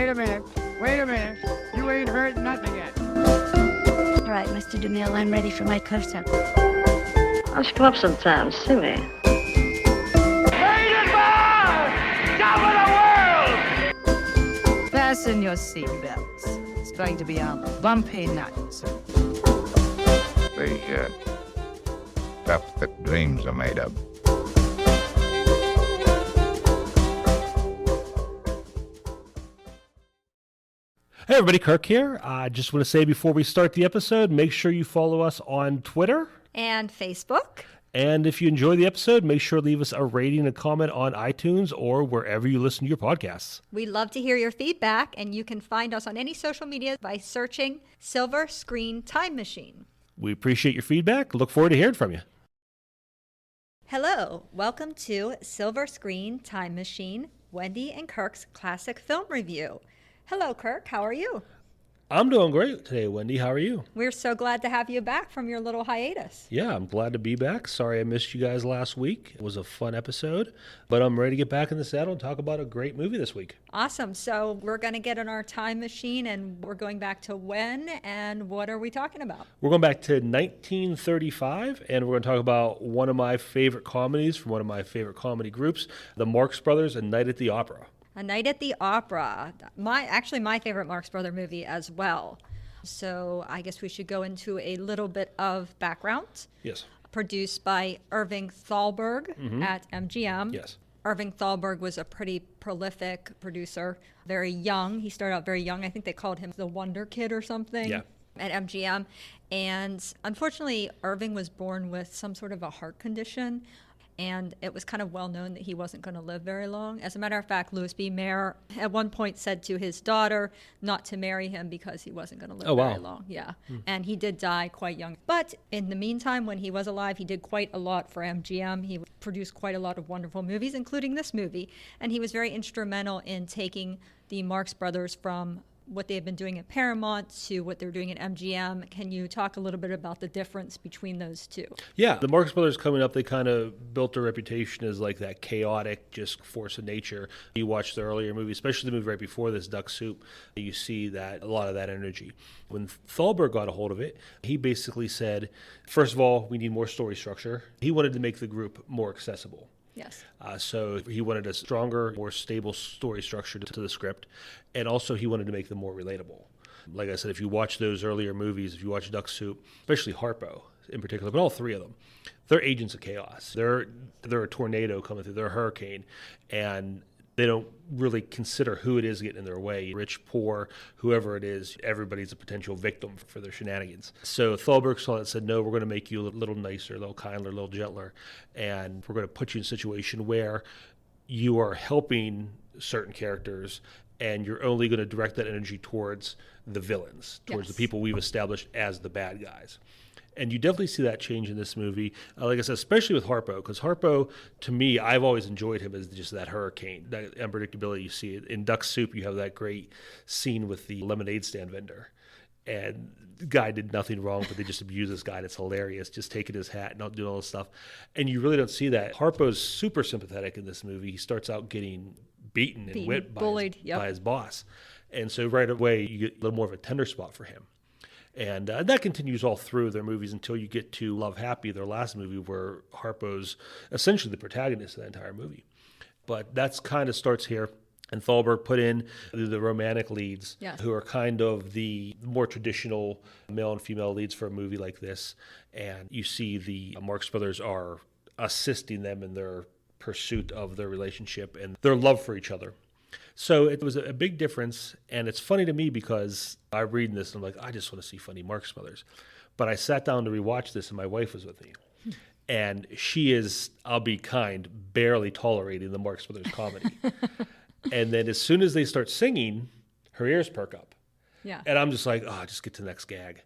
Wait a minute. You ain't heard nothing yet. All right, Mr. DeMille, I'm ready for my close-up. Why don't you come up sometime, see me? Fasten your seatbelts. It's going to be a bumpy night. The stuff that dreams are made of. Hey everybody, Kirk here. I just want to say before we start the episode, make sure you follow us on Twitter. And Facebook. And if you enjoy the episode, make sure to leave us a rating and a comment on iTunes or wherever you listen to your podcasts. We love to hear your feedback, and you can find us on any social media by searching Silver Screen Time Machine. We appreciate your feedback. Look forward to hearing from you. Hello, welcome to Silver Screen Time Machine, Wendy and Kirk's classic film review. Hello, Kirk. How are you? I'm doing great today, Wendy. How are you? We're so glad to have you back from your little hiatus. Yeah, I'm glad to be back. Sorry I missed you guys last week. It was a fun episode, but I'm ready to get back in the saddle and talk about a great movie this week. Awesome. So we're going to get in our time machine, and we're going back to when, and what are we talking about? We're going back to 1935, and we're going to talk about one of my favorite comedies from one of my favorite comedy groups, the Marx Brothers, A Night at the Opera. A Night at the Opera. My favorite Marx Brothers movie as well. So I guess we should go into a little bit of background. Yes. Produced by Irving Thalberg at MGM. Yes. Irving Thalberg was a pretty prolific producer, very young. He started out very young. I think they called him the Wonder Kid or something. Yeah. At MGM. And unfortunately, Irving was born with some sort of a heart condition. And it was kind of well known that he wasn't going to live very long. As a matter of fact, Louis B. Mayer at one point said to his daughter not to marry him because he wasn't going to live very long. Yeah. And he did die quite young. But in the meantime, when he was alive, he did quite a lot for MGM. He produced quite a lot of wonderful movies, including this movie. And he was very instrumental in taking the Marx Brothers from what they have been doing at Paramount to what they're doing at MGM. Can you talk a little bit about the difference between those two? Yeah, the Marx Brothers coming up, they kind of built a reputation as like that chaotic, just force of nature. You watch the earlier movie, especially the movie right before this, Duck Soup, you see that a lot of that energy. When Thalberg got a hold of it, he basically said, first of all, we need more story structure. He wanted to make the group more accessible. Yes. So he wanted a stronger, more stable story structure to the script, and also he wanted to make them more relatable. Like I said, if you watch those earlier movies, if you watch Duck Soup, especially Harpo in particular, but all three of them, they're agents of chaos. They're a tornado coming through, they're a hurricane, and they don't really consider who it is getting in their way. Rich, poor, whoever it is, everybody's a potential victim for their shenanigans. So Thalberg saw it and said, no, we're going to make you a little nicer, a little kinder, a little gentler, and we're going to put you in a situation where you are helping certain characters and you're only going to direct that energy towards the villains, towards the people we've established as the bad guys. And you definitely see that change in this movie. Like I said, especially with Harpo, because Harpo, to me, I've always enjoyed him as just that hurricane, that unpredictability you see. In Duck Soup, you have that great scene with the lemonade stand vendor. And the guy did nothing wrong, but they just abuse this guy. And it's hilarious, just taking his hat and not doing all this stuff. And you really don't see that. Harpo's super sympathetic in this movie. He starts out getting beaten and whipped by his boss. And so right away, you get a little more of a tender spot for him. And that continues all through their movies until you get to Love Happy, their last movie, where Harpo's essentially the protagonist of the entire movie. But that's kind of starts here. And Thalberg put in the romantic leads, who are kind of the more traditional male and female leads for a movie like this. And you see the Marx Brothers are assisting them in their pursuit of their relationship and their love for each other. So it was a big difference, and it's funny to me because I read this and I'm like, I just want to see funny Marx Brothers. But I sat down to rewatch this, and my wife was with me. And she is, I'll be kind, barely tolerating the Marx Brothers comedy. And then as soon as they start singing, her ears perk up. Yeah. And I'm just like, oh, just get to the next gag.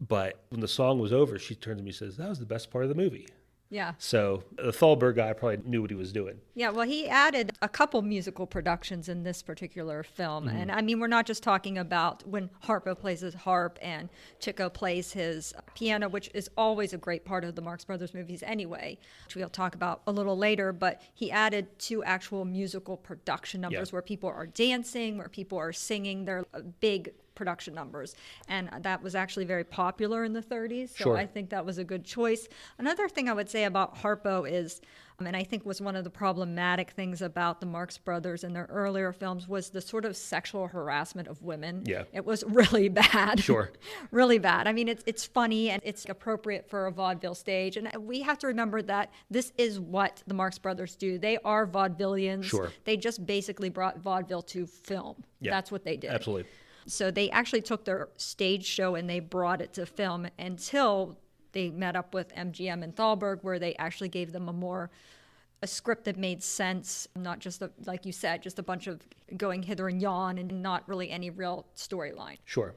But when the song was over, she turned to me and says, that was the best part of the movie. Yeah. So the Thalberg guy probably knew what he was doing. Yeah, well, he added a couple musical productions in this particular film. And I mean, we're not just talking about when Harpo plays his harp and Chico plays his piano, which is always a great part of the Marx Brothers movies anyway, which we'll talk about a little later. But he added 2 actual musical production numbers where people are dancing, where people are singing. They're big production numbers, and that was actually very popular in the 30s, so I think that was a good choice. Another thing I would say about Harpo is, and I think was one of the problematic things about the Marx Brothers in their earlier films, was the sort of sexual harassment of women. Yeah. It was really bad. Sure. Really bad. I mean, it's funny and it's appropriate for a vaudeville stage, and we have to remember that this is what the Marx Brothers do. They are vaudevillians. Sure. They just basically brought vaudeville to film. Yeah. That's what they did. Absolutely. So they actually took their stage show and they brought it to film until they met up with MGM and Thalberg, where they actually gave them a script that made sense, not just, like you said, just a bunch of going hither and yon and not really any real storyline. Sure.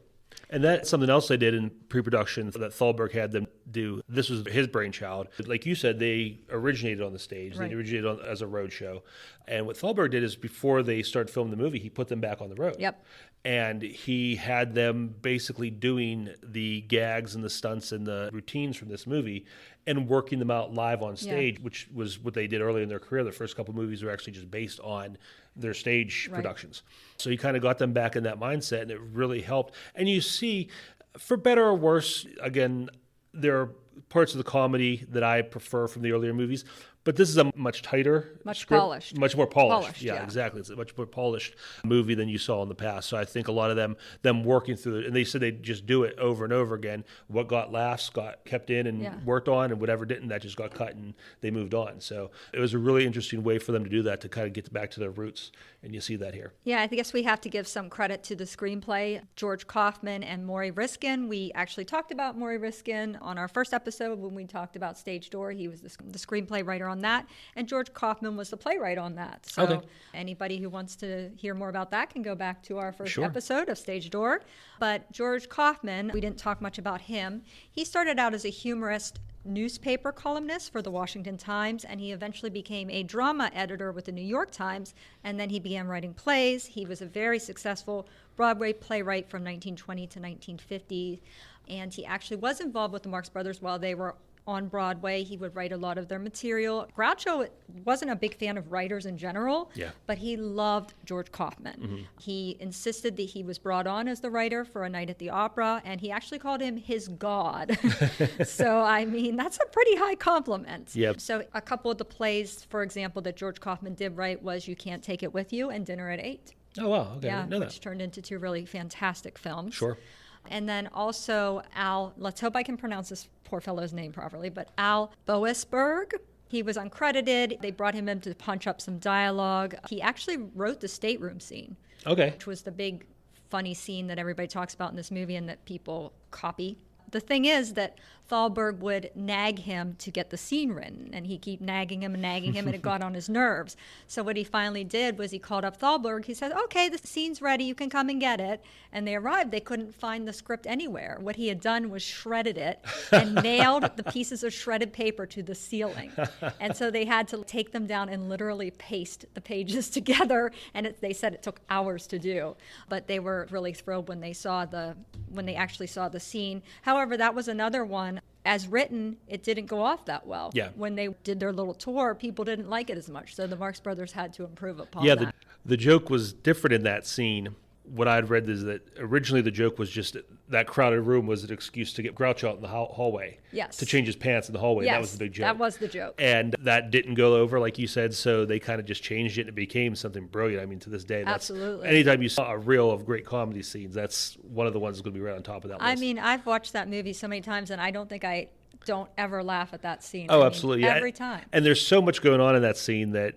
And that's something else they did in pre-production that Thalberg had them do. This was his brainchild. Like you said, they originated on the stage. Right. They originated as a road show. And what Thalberg did is before they started filming the movie, he put them back on the road. Yep. And he had them basically doing the gags and the stunts and the routines from this movie and working them out live on stage, which was what they did early in their career. The first couple movies were actually just based on their stage productions. So he kind of got them back in that mindset, and it really helped. And you see, for better or worse, again, there are parts of the comedy that I prefer from the earlier movies, but this is a much tighter, polished. much more polished. Polished, Yeah, yeah. exactly. It's a much more polished movie than you saw in the past. So I think a lot of them working through it, and they said they'd just do it over and over again. What got laughs got kept in and worked on, and whatever didn't, that just got cut and they moved on. So it was a really interesting way for them to do that, to kind of get back to their roots, and you see that here. Yeah, I guess we have to give some credit to the screenplay. George Kaufman and Maury Riskin. We actually talked about Maury Riskin on our first episode when we talked about Stage Door. He was the screenplay writer on that, and George Kaufman was the playwright on that. So anybody who wants to hear more about that can go back to our first episode of Stage Door. But George Kaufman, we didn't talk much about him. He started out as a humorist newspaper columnist for the Washington Times, and he eventually became a drama editor with the New York Times, and then he began writing plays. He was a very successful Broadway playwright from 1920 to 1950, and he actually was involved with the Marx Brothers while they were on Broadway. He would write a lot of their material. Groucho wasn't a big fan of writers in general, but he loved George Kaufman. He insisted that he was brought on as the writer for A Night at the Opera, and he actually called him his god. So, I mean, that's a pretty high compliment. So a couple of the plays, for example, that George Kaufman did write was You Can't Take It With You and Dinner at 8. Oh, wow. Okay, I Yeah, didn't know that. which turned into 2 really fantastic films. Sure. And then also Al, let's hope I can pronounce this poor fellow's name properly, but Al Boasberg. He was uncredited. They brought him in to punch up some dialogue. He actually wrote the stateroom scene, which was the big funny scene that everybody talks about in this movie and that people copy. The thing is that Thalberg would nag him to get the scene written, and he'd keep nagging him, and it got on his nerves. So what he finally did was he called up Thalberg. He said, okay, the scene's ready. You can come and get it. And they arrived. They couldn't find the script anywhere. What he had done was shredded it and nailed the pieces of shredded paper to the ceiling. And so they had to take them down and literally paste the pages together. And they said it took hours to do. But they were really thrilled when they actually saw the scene. However, that was another one. As written, it didn't go off that well. Yeah. When they did their little tour, people didn't like it as much. So the Marx Brothers had to improve upon that. The joke was different in that scene. What I'd read is that originally the joke was just that crowded room was an excuse to get Groucho out in the hallway. Yes. To change his pants in the hallway. Yes, that was the big joke. that was the joke. And that didn't go over, like you said, so they kind of just changed it and it became something brilliant. I mean, to this day, Absolutely. Anytime you saw a reel of great comedy scenes, that's one of the ones that's going to be right on top of that list. I mean, I've watched that movie so many times, and I don't think I don't ever laugh at that scene. Oh, absolutely. Every time. And there's so much going on in that scene that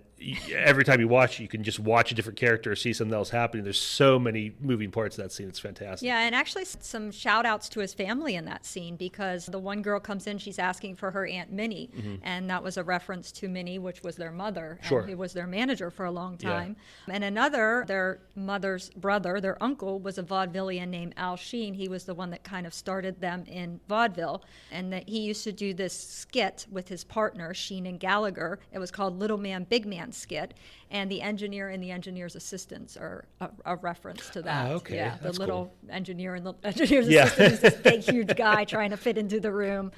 every time you watch, you can just watch a different character, see something else happening. There's so many moving parts of that scene. It's fantastic. Yeah, and actually some shout outs to his family in that scene, because the one girl comes in, she's asking for her Aunt Minnie, and that was a reference to Minnie, which was their mother, Sure. and who was their manager for a long time. And another, their mother's brother, their uncle, was a vaudevillian named Al Sheen. He was the one that kind of started them in vaudeville, and that he used to do this skit with his partner, Sheen and Gallagher. It was called Little Man, Big Man skit, and the engineer and the engineer's assistants are a reference to that. Okay, Yeah, the that's little cool. engineer and the engineer's assistant is this big, huge guy trying to fit into the room.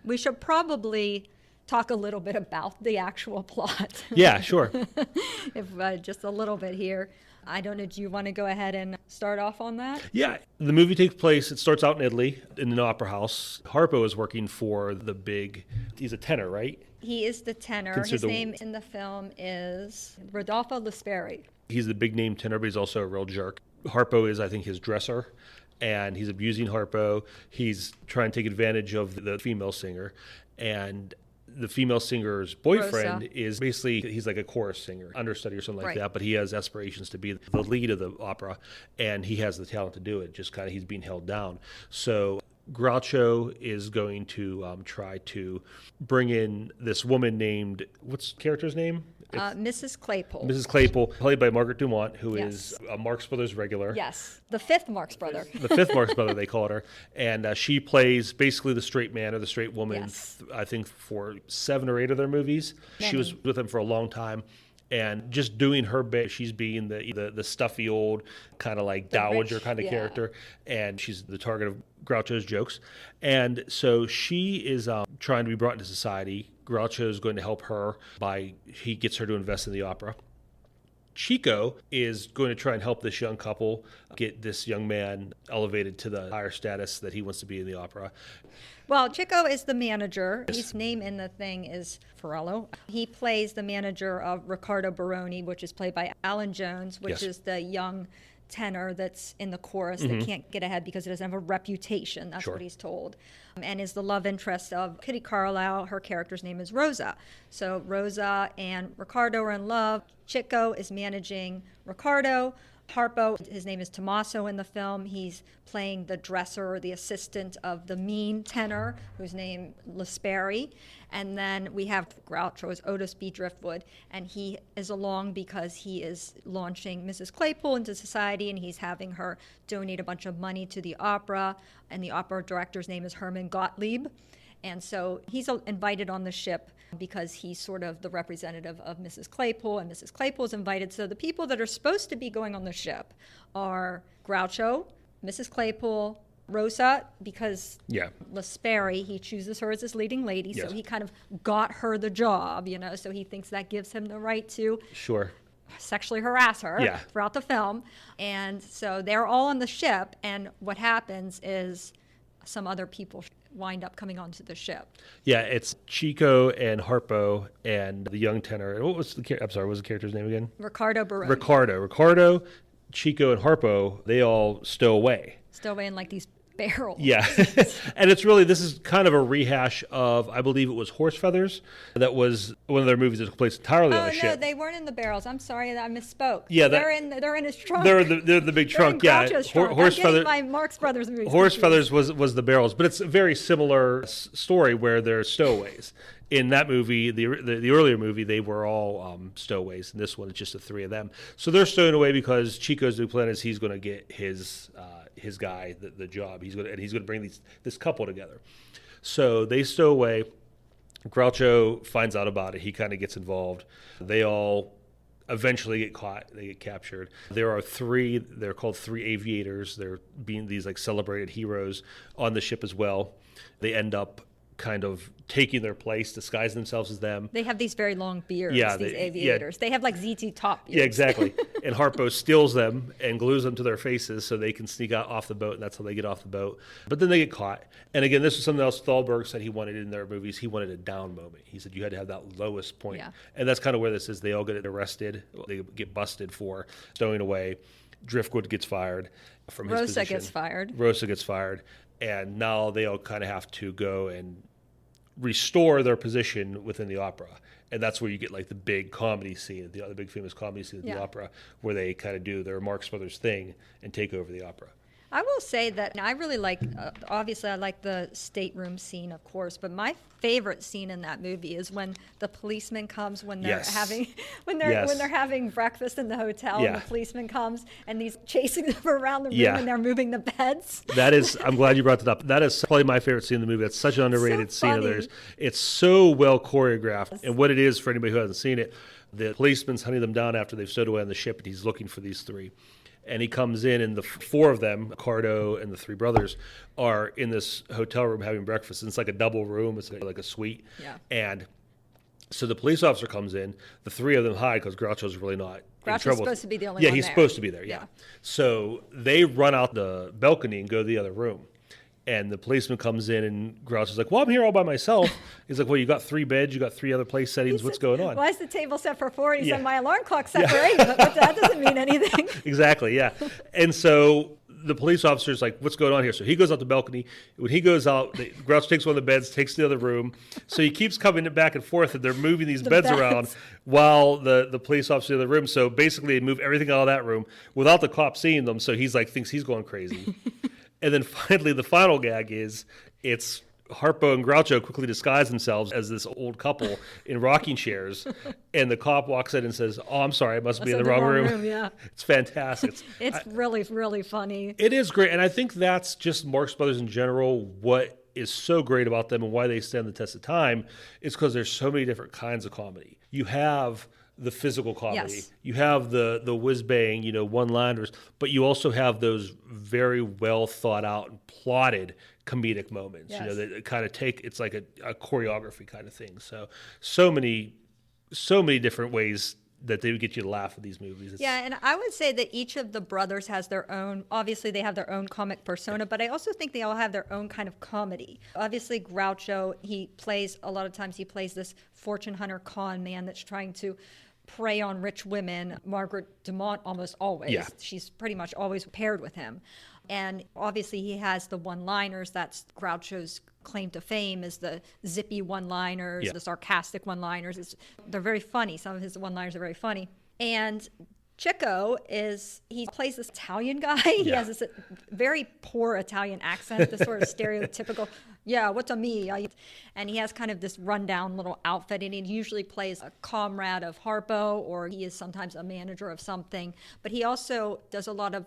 We should probably talk a little bit about the actual plot. Yeah, sure. If just a little bit here. I don't know, do you want to go ahead and start off on that? Yeah, the movie takes place, it starts out in Italy, in an opera house. Harpo is working for he's a tenor, right? He is the tenor. His name in the film is Rodolfo Lasperi. He's the big name tenor, but he's also a real jerk. Harpo is, I think, his dresser, and he's abusing Harpo. He's trying to take advantage of the female singer, and the female singer's boyfriend Rosa. is basically, he's like a chorus singer, understudy or something like Right. that, but he has aspirations to be the lead of the opera, and he has the talent to do it, just kind of he's being held down. So Groucho is going to try to bring in this woman named, what's the character's name? Mrs. Claypole. Mrs. Claypole, played by Margaret Dumont, who Yes. is a Marx Brothers regular. Yes, the fifth Marx brother. The fifth Marx Brother, they called her. And she plays basically the straight man or the straight woman, Yes. I think, for 7 or 8 of their movies. She was with them for a long time. And just doing her bit, she's being the stuffy old kind of like dowager rich, kind of yeah. character. And she's the target of Groucho's jokes. And so she is trying to be brought into society. Groucho is going to help her he gets her to invest in the opera. Chico is going to try and help this young couple get this young man elevated to the higher status that he wants to be in the opera. Well, Chico is the manager. His name in the thing is Ferrello. He plays the manager of Riccardo Baroni, which is played by Alan Jones, which Yes. is the young tenor that's in the chorus that can't get ahead because it doesn't have a reputation. That's Sure. what he's told. And is the love interest of Kitty Carlisle. Her character's name is Rosa. So Rosa and Riccardo are in love. Chico is managing Riccardo. Harpo, his name is Tommaso in the film. He's playing the dresser or the assistant of the mean tenor, whose name Lasperi. And then we have Groucho as Otis B. Driftwood, and he is along because he is launching Mrs. Claypole into society, and he's having her donate a bunch of money to the opera, and the opera director's name is Herman Gottlieb. And so he's invited on the ship because he's sort of the representative of Mrs. Claypole, and Mrs. Claypole's invited. So the people that are supposed to be going on the ship are Groucho, Mrs. Claypole, Rosa, because Yeah. Lasperi, he chooses her as his leading lady, Yes. so he kind of got her the job, so he thinks that gives him the right to Sure. sexually harass her Yeah. throughout the film. And so they're all on the ship, and what happens is some other people wind up coming onto the ship. Yeah, it's Chico and Harpo and the young tenor. And what was what was the character's name again? Riccardo Baroni. Ricardo, Chico, and Harpo, they all stow away. Stowaway in like these barrels. Yeah. And this is kind of a rehash of, I believe it was Horse Feathers. That was one of their movies that took place entirely on Oh a no, ship. they weren't in the barrels. I'm sorry that I misspoke. Yeah, they're in his trunk. They're the big trunk, They're in yeah. Groucho's trunk. Horse I'm getting Feather. my Marx Brothers movies. Horse confused. Feathers was the barrels, but it's a very similar story where they're stowaways. In that movie, the earlier movie, they were all stowaways. In this one, it's just the 3 of them. So they're stowing away because Chico's new plan is he's going to get his guy the job. He's going to bring this couple together. So they stow away. Groucho finds out about it. He kind of gets involved. They all eventually get caught. They get captured. There are 3. They're called 3 aviators. They're being these like celebrated heroes on the ship as well. They end up kind of taking their place, disguising themselves as them. They have these very long beards, Yeah, these yeah. aviators. They have like ZT top beards. Yeah, exactly. And Harpo steals them and glues them to their faces so they can sneak out off the boat, and that's how they get off the boat. But then they get caught. And again, this is something else Thalberg said he wanted in their movies. He wanted a down moment. He said you had to have that lowest point. Yeah. And that's kind of where this is. They all get arrested. They get busted for stowing away. Driftwood gets fired from his position. Rosa gets fired. Rosa gets fired. And now they all kind of have to go and restore their position within the opera. And that's where you get like the big comedy scene, the big famous comedy scene at the opera, where they kind of do their Marx Brothers thing and take over the opera. I will say that I really like, obviously I like the stateroom scene, of course, but my favorite scene in that movie is when the policeman comes when they're having when they're having breakfast in the hotel and the policeman comes and he's chasing them around the room and they're moving the beds. That is, I'm glad you brought that up. That is probably my favorite scene in the movie. It's such an underrated scene of theirs. It's so well choreographed. And what it is, for anybody who hasn't seen it, the policeman's hunting them down after they've stowed away on the ship, and he's looking for these three. And he comes in, and the four of them, Cardo and the three brothers, are in this hotel room having breakfast. And it's like a double room. It's like a suite. Yeah. And so the police officer comes in. The three of them hide because Groucho's really not in trouble. Supposed to be the only one Yeah, he's supposed to be there, yeah. So they run out the balcony and go to the other room. And the policeman comes in, and Groucho's like, well, I'm here all by myself. He's like, well, you got 3 beds, you got 3 other place settings. What's going on? Why is the table set for 4? He said, my alarm clock's set for 8, but that doesn't mean anything. Exactly, yeah. And so the police officer's like, what's going on here? So he goes out the balcony. When he goes out, Groucho takes one of the beds, takes the other room. So he keeps coming back and forth, and they're moving these beds around while the police officer in the room. So basically, they move everything out of that room without the cop seeing them. So he's like, thinks he's going crazy. And then finally, the final gag is it's Harpo and Groucho quickly disguise themselves as this old couple in rocking chairs. And the cop walks in and says, oh, I'm sorry, I must be in the wrong room. Yeah. It's fantastic. It's really, really funny. It is great. And I think that's just Marx Brothers in general. What is so great about them and why they stand the test of time is because there's so many different kinds of comedy. You have the physical comedy. Yes. You have the whiz-bang, one-liners, but you also have those very well thought out and plotted comedic moments, that kind of it's like a choreography kind of thing. So many different ways that they would get you to laugh at these movies. And I would say that each of the brothers has their own, obviously they have their own comic persona, but I also think they all have their own kind of comedy. Obviously Groucho, a lot of times he plays this fortune hunter con man that's trying to prey on rich women. Margaret Dumont almost always. Yeah. She's pretty much always paired with him. And obviously he has the one-liners. That's Groucho's claim to fame, is the zippy one-liners, the sarcastic one-liners. They're very funny. Some of his one-liners are very funny. And Chico he plays this Italian guy. He has this very poor Italian accent, this sort of stereotypical, what's a me? And he has kind of this rundown little outfit, and he usually plays a comrade of Harpo, or he is sometimes a manager of something. But he also does a lot of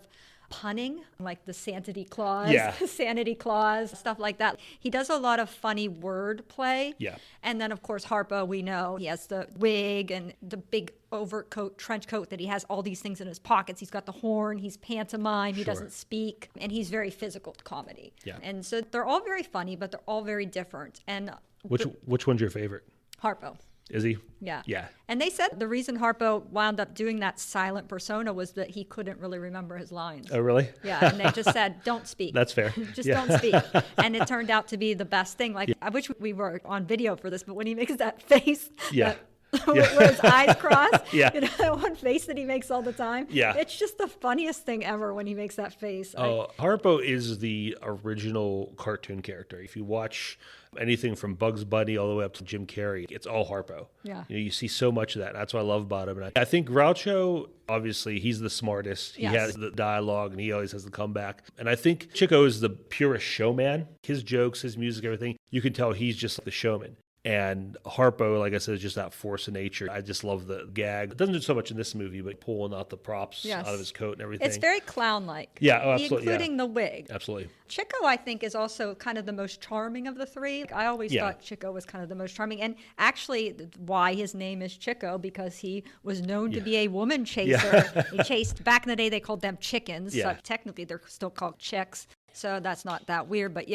punning, like the Sanity Clause, Sanity Clause, stuff like that. He does a lot of funny word play. Yeah. And then, of course, Harpo, we know, he has the wig and the big overcoat, trench coat that he has all these things in his pockets. He's got the horn, he's pantomime, he doesn't speak, and he's very physical comedy. Yeah. And so they're all very funny, but they're all very different. And which one's your favorite? Harpo. Is he? Yeah. Yeah. And they said the reason Harpo wound up doing that silent persona was that he couldn't really remember his lines. Oh, really? Yeah. And they just said, don't speak. That's fair. Just don't speak. And it turned out to be the best thing. Like, I wish we were on video for this, but when he makes that face, where his eyes cross, that one face that he makes all the time. Yeah. It's just the funniest thing ever when he makes that face. Harpo is the original cartoon character. If you watch anything from Bugs Bunny all the way up to Jim Carrey, it's all Harpo. Yeah. You see so much of that. That's what I love about him. And I think Groucho, obviously, he's the smartest. He has the dialogue, and he always has the comeback. And I think Chico is the purest showman. His jokes, his music, everything, you can tell he's just like the showman. And Harpo, like I said, is just that force of nature. I just love the gag. It doesn't do so much in this movie, but pulling out the props out of his coat and everything. It's very clown-like. Yeah, absolutely. Including the wig. Absolutely. Chico, I think, is also kind of the most charming of the three. I always thought Chico was kind of the most charming. And actually, why his name is Chico, because he was known to be a woman chaser. He chased, back in the day, they called them chickens. So technically, they're still called chicks. So that's not that weird, but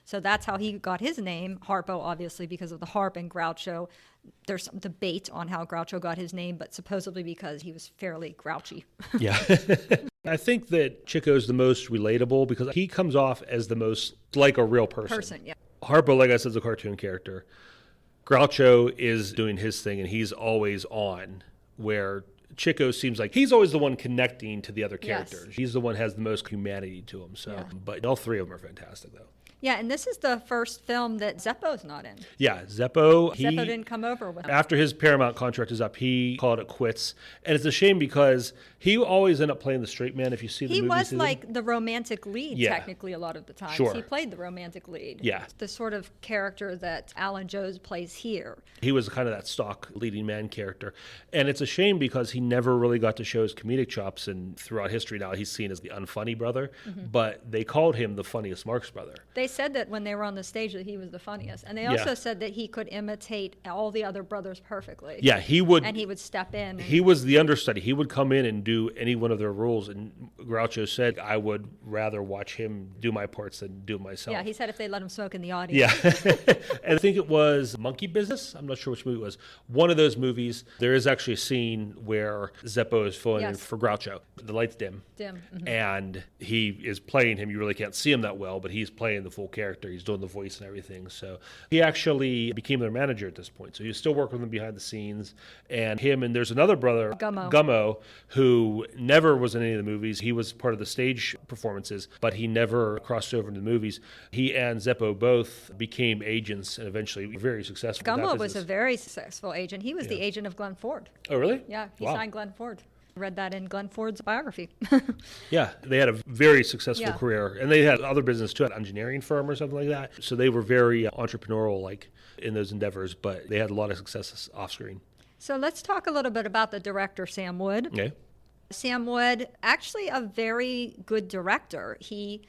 so that's how he got his name, Harpo, obviously, because of the harp, and Groucho. There's some debate on how Groucho got his name, but supposedly because he was fairly grouchy. Yeah. I think that Chico's the most relatable because he comes off as the most like a real person. Harpo, like I said, is a cartoon character. Groucho is doing his thing, and he's always on, where Chico seems like he's always the one connecting to the other characters. He's the one who has the most humanity to him. But all three of them are fantastic, though. Yeah, and this is the first film that Zeppo's not in. Yeah, Zeppo. Zeppo didn't come over with him. After his Paramount contract is up, he called it quits. And it's a shame because he always ended up playing the straight man if you see the He movie. was like the romantic lead, Yeah. technically, a lot of the time. Sure. He played the romantic lead. Yeah. The sort of character that Alan Jones plays here. He was kind of that stock leading man character. And it's a shame because he never really got to show his comedic chops. And throughout history now, he's seen as the unfunny brother. But they called him the funniest Marx brother. They said that when they were on the stage that he was the funniest. And they Yeah. also said that he could imitate all the other brothers perfectly. Yeah, he would. And he would step in. And He was the understudy. He would come in and do any one of their roles. And Groucho said, I would rather watch him do my parts than do it myself. yeah, he said if they let him smoke in the audience. Yeah. And I think it was Monkey Business. I'm not sure which movie it was. One of those movies, there is actually a scene where Zeppo is filling in Yes. for Groucho. The lights dim. And he is playing him. You really can't see him that well, but he's playing the full character. He's doing the voice and everything. So he actually became their manager at this point. So he was still working with them behind the scenes. And him and there's another brother, Gummo, who never was in any of the movies. He was part of the stage performances, but he never crossed over into the movies. He and Zeppo both became agents and eventually very successful. with that Gummo was a business. very successful agent. He was the agent of Glenn Ford. Oh, really? Yeah, he Wow. signed Glenn Ford. Read that in Glenn Ford's biography. Yeah, they had a very successful Yeah. career, and they had other business too, an engineering firm or something like that. So they were very entrepreneurial, like in those endeavors. But they had a lot of success off screen. So let's talk a little bit about the director, Sam Wood. Okay. Sam Wood, actually a very good director. He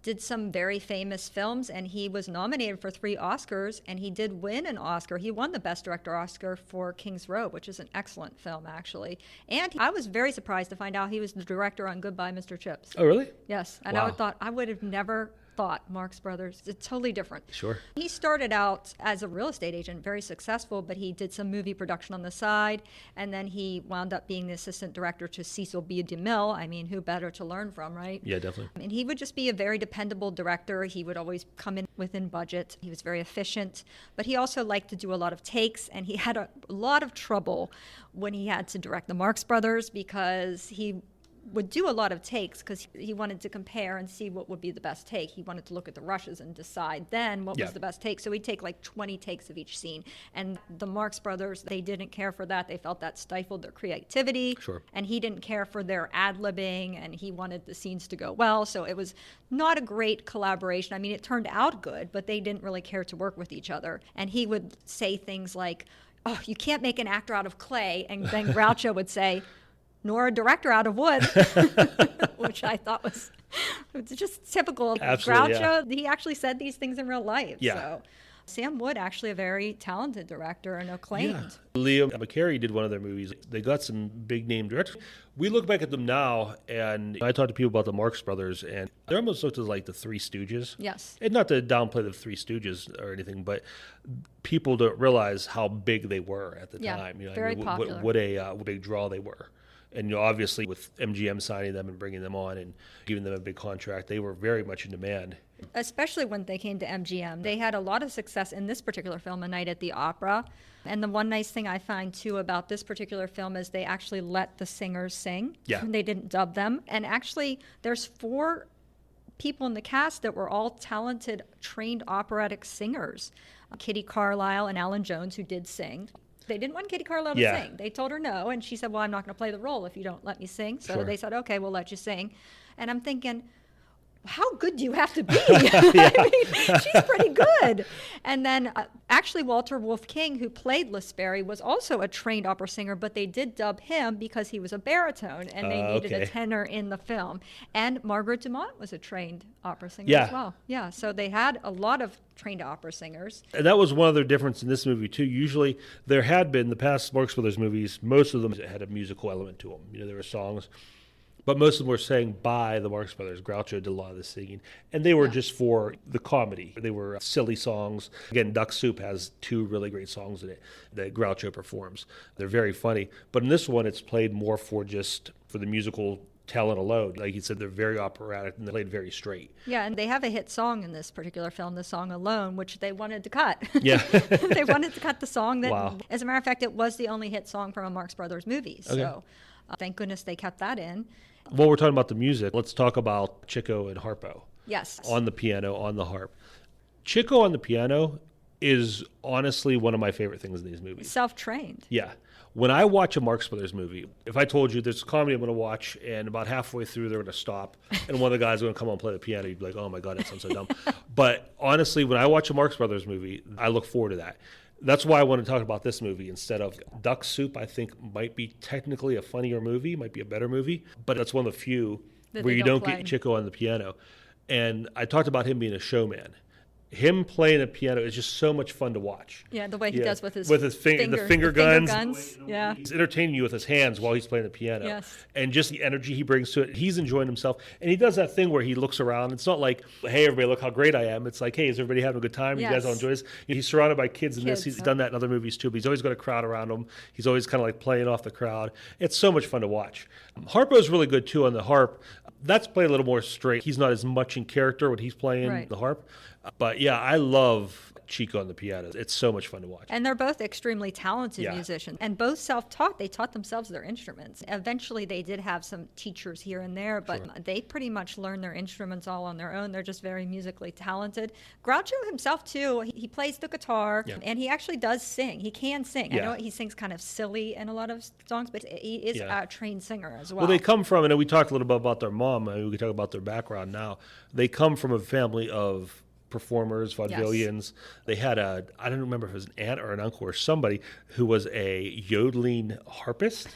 did some very famous films, and he was nominated for 3 Oscars, and he did win an Oscar. He won the Best Director Oscar for King's Row, which is an excellent film, actually. And I was very surprised to find out he was the director on Goodbye, Mr. Chips. Oh, really? Yes, and Wow. I would have never thought Marx Brothers. It's totally different. Sure. He started out as a real estate agent, very successful, but he did some movie production on the side, and then he wound up being the assistant director to Cecil B. DeMille. I mean, who better to learn from, right? Yeah, definitely. And he would just be a very dependable director. He would always come in within budget. He was very efficient, but he also liked to do a lot of takes, and he had a lot of trouble when he had to direct the Marx Brothers because he would do a lot of takes because he wanted to compare and see what would be the best take. He wanted to look at the rushes and decide then what Yeah. was the best take. So he'd take like 20 takes of each scene. And the Marx Brothers, they didn't care for that. They felt that stifled their creativity. Sure. And he didn't care for their ad-libbing, and he wanted the scenes to go well. So it was not a great collaboration. I mean, it turned out good, but they didn't really care to work with each other. And he would say things like, oh, you can't make an actor out of clay. And then Groucho would say, nor a director out of wood, which I thought was just typical of Absolutely, Groucho. He actually said these things in real life. Yeah. So Sam Wood, actually a very talented director and acclaimed. Leo McCarey did one of their movies. They got some big name directors. We look back at them now, and I talk to people about the Marx Brothers, and they almost looked like the Three Stooges. Yes. And not to downplay the Three Stooges or anything, but people don't realize how big they were at the Yeah, time. very popular. What a big draw they were. And obviously, with MGM signing them and bringing them on and giving them a big contract, they were very much in demand. Especially when they came to MGM. They had a lot of success in this particular film, A Night at the Opera. And the one nice thing I find, too, about this particular film is they actually let the singers sing. Yeah. They didn't dub them. And actually, there's 4 people in the cast that were all talented, trained operatic singers. Kitty Carlisle and Alan Jones, who did sing. They didn't want Kitty Carlisle to Yeah. sing. They told her no, and she said, well, I'm not going to play the role if you don't let me sing. So Sure. they said, okay, we'll let you sing. And I'm thinking, how good do you have to be? I mean, she's pretty good. And then actually Walter Wolf King, who played Les Sperry, was also a trained opera singer, but they did dub him because he was a baritone, and they needed a Okay. tenor in the film. And Margaret Dumont was a trained opera singer Yeah. as well. Yeah, so they had a lot of trained opera singers. And that was one other difference in this movie, too. Usually, there had been, the past Marx Brothers movies, most of them had a musical element to them. You know, there were songs. But most of them were sang by the Marx Brothers. Groucho did a lot of the singing. And they were just for the comedy. They were silly songs. Again, Duck Soup has 2 really great songs in it that Groucho performs. They're very funny. But in this one, it's played more for the musical talent alone. Like you said, they're very operatic and they played very straight. Yeah, and they have a hit song in this particular film, the song Alone, which they wanted to cut. Yeah. They wanted to cut the song. That, Wow. As a matter of fact, it was the only hit song from a Marx Brothers movie. Okay. So thank goodness they kept that in. While we're talking about the music, let's talk about Chico and Harpo. Yes. On the piano, on the harp. Chico on the piano is honestly one of my favorite things in these movies. Self-trained. Yeah. When I watch a Marx Brothers movie, if I told you there's a comedy I'm going to watch and about halfway through they're going to stop and one of the guys is going to come on and play the piano, you'd be like, oh my God, that sounds so dumb. But honestly, when I watch a Marx Brothers movie, I look forward to that. That's why I want to talk about this movie instead of Duck Soup. I think might be technically a funnier movie, might be a better movie, but that's one of the few where you don't get Chico on the piano. And I talked about him being a showman. Him playing a piano is just so much fun to watch. Yeah, the way he does with his the finger guns. Yeah. He's entertaining you with his hands while he's playing the piano. Yes. And just the energy he brings to it. He's enjoying himself. And he does that thing where he looks around. It's not like, hey, everybody, look how great I am. It's like, hey, is everybody having a good time? Yes. You guys all enjoy this? He's surrounded by kids in this. He's done that in other movies too, but he's always got a crowd around him. He's always kind of like playing off the crowd. It's so much fun to watch. Harpo's really good too on the harp. That's played a little more straight. He's not as much in character when he's playing the harp. But yeah, I love Chico on the piano. It's so much fun to watch. And they're both extremely talented musicians and both self-taught. They taught themselves their instruments. Eventually they did have some teachers here and there, but they pretty much learned their instruments all on their own. They're just very musically talented. Groucho himself too, he plays the guitar and he actually does sing. He can sing. I know he sings kind of silly in a lot of songs, but he is a trained singer as well. Well, they come from, and we talked a little bit about their mom. We can talk about their background now. They come from a family of performers, vaudevillians. They had I don't remember if it was an aunt or an uncle or somebody who was a yodeling harpist.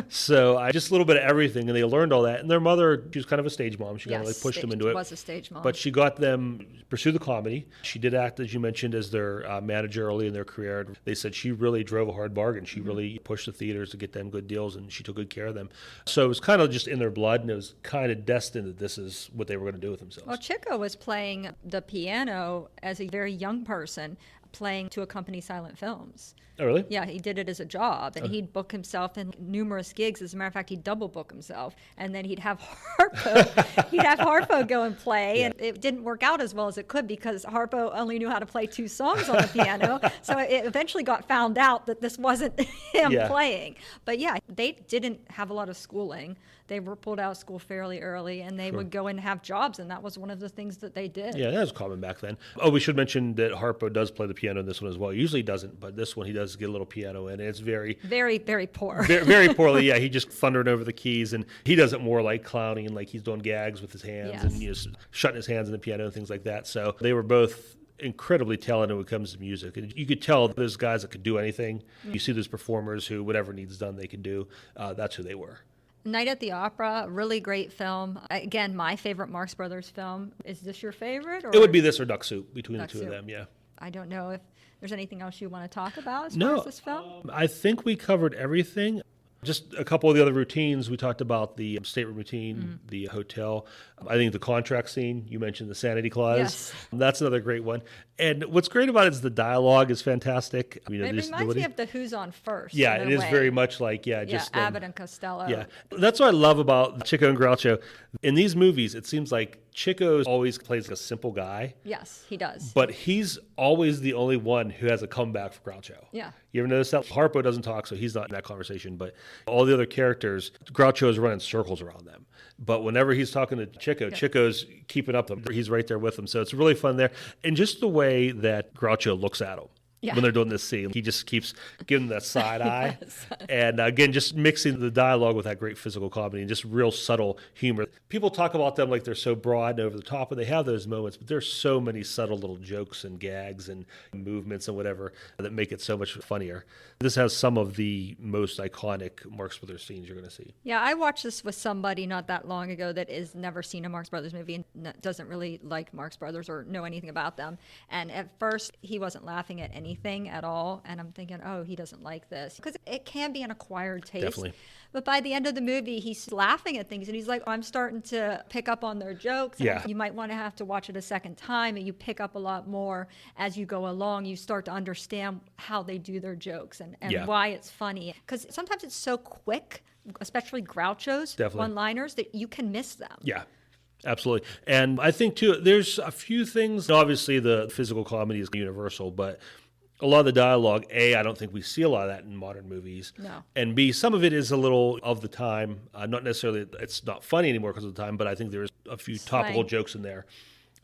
So just a little bit of everything, and they learned all that. And their mother, she was kind of a stage mom. She kind of like pushed them into it. Was a stage mom. But she got them pursue the comedy. She did act, as you mentioned, as their manager early in their career. They said she really drove a hard bargain. She really pushed the theaters to get them good deals, and she took good care of them. So it was kind of just in their blood, and it was kind of destined that this is what they were going to do with themselves. Well, Chico was playing the piano as a very young person, playing to accompany silent films. Oh, really? Yeah, he did it as a job, and he'd book himself in numerous gigs. As a matter of fact, he'd double book himself, and then he'd have Harpo go and play, and it didn't work out as well as it could because Harpo only knew how to play 2 songs on the piano, so it eventually got found out that this wasn't him playing. But yeah, they didn't have a lot of schooling. They were pulled out of school fairly early, and they would go and have jobs, and that was one of the things that they did. Yeah, that was common back then. Oh, we should mention that Harpo does play the piano in this one as well. Usually he doesn't, but this one he does get a little piano in, and it's very, very poor. very poorly. Yeah, he just thundering over the keys, and he does it more like clowning, like he's doing gags with his hands and shutting his hands in the piano and things like that. So they were both incredibly talented when it comes to music. And you could tell those guys that could do anything. You see those performers who, whatever needs done, they can do. That's who they were. Night at the Opera, really great film. Again, my favorite Marx Brothers film. Is this your favorite? Or? It would be this or Duck Soup between the two of them, yeah. I don't know if there's anything else you want to talk about as far as this film? I think we covered everything. Just a couple of the other routines. We talked about the stateroom routine, the hotel. I think the contract scene, you mentioned the sanity clause. Yes. That's another great one. And what's great about it is the dialogue is fantastic. It reminds me of the Who's On First. Yeah, it is very much like, just Abbott and Costello. Yeah, that's what I love about Chico and Groucho. In these movies, it seems like Chico always plays like a simple guy. Yes, he does. But he's always the only one who has a comeback for Groucho. Yeah. You ever notice that? Harpo doesn't talk, so he's not in that conversation. But all the other characters, Groucho is running circles around them. But whenever he's talking to Chico, Chico's keeping up with him. He's right there with him. So it's really fun there. And just the way that Groucho looks at him. When they're doing this scene, he just keeps giving that side eye. And again, just mixing the dialogue with that great physical comedy and just real subtle humor. People talk about them like they're so broad and over the top, and they have those moments, but there's so many subtle little jokes and gags and movements and whatever that make it so much funnier. This has some of the most iconic Marx Brothers scenes you're going to see. Yeah, I watched this with somebody not that long ago that has never seen a Marx Brothers movie and doesn't really like Marx Brothers or know anything about them. And at first, he wasn't laughing at anything at all, and I'm thinking, oh, he doesn't like this, because it can be an acquired taste. Definitely. But by the end of the movie, he's laughing at things, and he's like, I'm starting to pick up on their jokes. And you might want to have to watch it a second time, and you pick up a lot more as you go along. You start to understand how they do their jokes and why it's funny, because sometimes it's so quick, especially Groucho's one-liners, that you can miss them. Yeah. Absolutely. And I think, too, there's a few things. Obviously, the physical comedy is universal, but a lot of the dialogue, A, I don't think we see a lot of that in modern movies. No. And B, some of it is a little of the time. Not necessarily, it's not funny anymore because of the time, but I think there's a few topical jokes in there.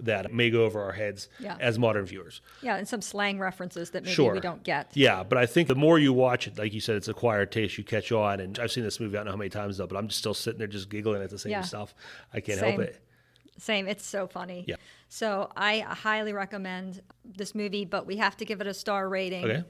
that may go over our heads Yeah. as modern viewers. Yeah, and some slang references that maybe Sure. we don't get. Yeah, but I think the more you watch it, like you said, it's acquired taste. You catch on, and I've seen this movie I don't know how many times though, but I'm just still sitting there just giggling at the same Yeah. stuff. I can't Same. help it. Same. It's so funny. Yeah. So I highly recommend this movie, but we have to give it a star rating. Okay.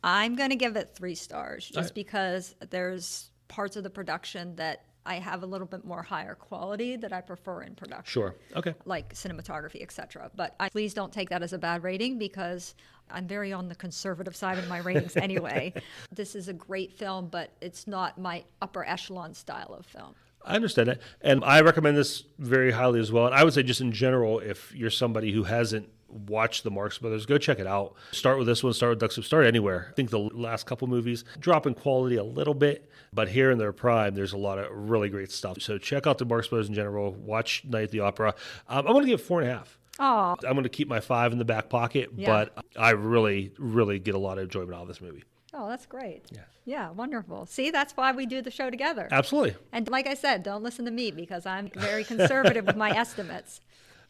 I'm going to give it 3 stars just right. because there's parts of the production that I have a little bit more higher quality that I prefer in production. Sure. Okay. Like cinematography, etc. But please don't take that as a bad rating because I'm very on the conservative side of my ratings anyway. This is a great film, but it's not my upper echelon style of film. I understand that. And I recommend this very highly as well. And I would say just in general, if you're somebody who hasn't watched the Marx Brothers, go check it out. Start with this one, start with Duck Soup, start anywhere. I think the last couple movies drop in quality a little bit, but here in their prime, there's a lot of really great stuff. So check out the Marx Brothers in general. Watch Night at the Opera. I'm going to give it 4.5. Oh, I'm going to keep my 5 in the back pocket, Yeah. but I really, really get a lot of enjoyment out of this movie. oh, that's great. Yeah. Yeah, wonderful. See, that's why we do the show together. Absolutely. And like I said, don't listen to me because I'm very conservative with my estimates.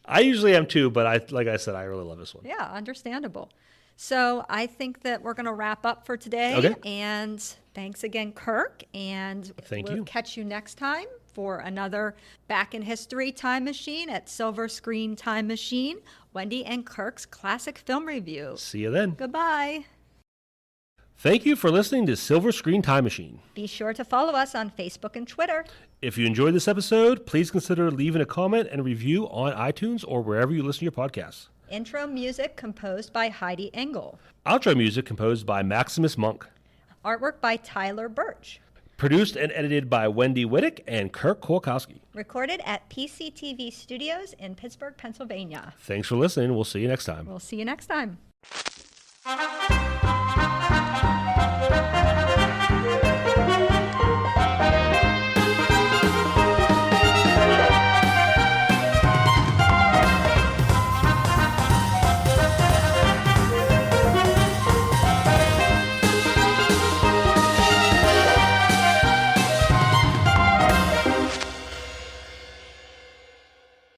I usually am too, but like I said, I really love this one. Yeah, understandable. So I think that we're going to wrap up for today. Okay. And thanks again, Kirk. And Thank we'll you. catch you next time for another Back in History Time Machine at Silver Screen Time Machine, Wendy and Kirk's classic film review. See you then. Goodbye. Thank you for listening to Silver Screen Time Machine. Be sure to follow us on Facebook and Twitter. If you enjoyed this episode, please consider leaving a comment and review on iTunes or wherever you listen to your podcasts. Intro music composed by Heidi Engel. Outro music composed by Maximus Monk. Artwork by Tyler Birch. Produced and edited by Wendy Whittick and Kirk Kolkowski. Recorded at PCTV Studios in Pittsburgh, Pennsylvania. Thanks for listening. We'll see you next time. We'll see you next time.